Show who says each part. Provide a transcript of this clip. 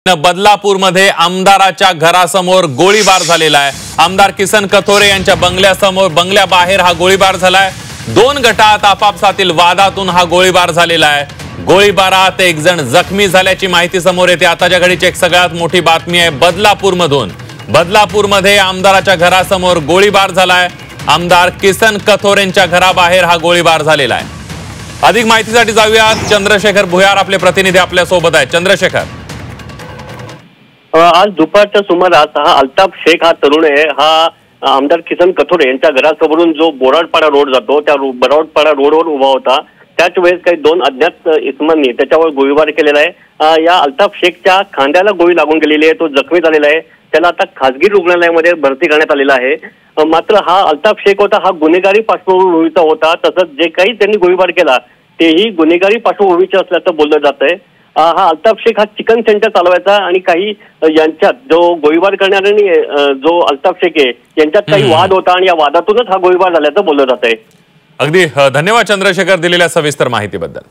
Speaker 1: बदलापूरमध्ये आमदाराच्या घरासमोर गोळीबार झालेला आहे। आमदार किसन कथोरे यांच्या बंगल्याबाहेर हा गोळीबार झालाय। दोन गटात आपापसातील वादातून हा गोळीबार झालेला आहे। गोळीबारात एक जण जखमी झाल्याची माहिती समोर येते। आताच्या घडीची एक सगळ्यात मोठी बातमी आहे बदलापूरमधून। बदलापूरमध्ये आमदाराच्या घरासमोर गोळीबार झालाय। आमदार किसन कथोरेंच्या घराबाहेर हा गोळीबार झालेला आहे। अधिक माहितीसाठी जाऊया, चंद्रशेखर भुयार आपले प्रतिनिधी आपल्या सोबत आहेत। चंद्रशेखर,
Speaker 2: आज दुपारच्या सुमारास हा अल्ताफ शेख हा तरुण आहे, हा आमदार किसन कथोरे यांच्या घरासमोरून जो बोराडपाडा रोड जातो त्या बोराडपाडा रोडवर उभा होता। त्याच वेळेस काही दोन अज्ञात इसमांनी त्याच्यावर गोळीबार केलेला आहे। या अल्ताफ शेखच्या खांद्याला गोळी लागून गेलेली आहे, तो जखमी झालेला आहे। त्याला आता खासगी रुग्णालयामध्ये भरती करण्यात आलेला आहे। मात्र हा अल्ताफ शेख होता हा गुन्हेगारी पार्श्वभूमीचा होता, तसंच जे काही त्यांनी गोळीबार केला तेही गुन्हेगारी पार्श्वभूमीचे असल्याचं बोललं जात आहे। हा अल्ताफ शेख हा चिकन सेंटर चालवायचा आणि काही यांच्यात जो गोळीबार करणाऱ्यांनी जो अल्ताफ शेख आहे यांच्यात काही वाद होता आणि या वादातूनच हा गोळीबार झाल्याचं बोललं जात आहे।
Speaker 1: अगदी धन्यवाद चंद्रशेखर दिलेल्या सविस्तर माहितीबद्दल।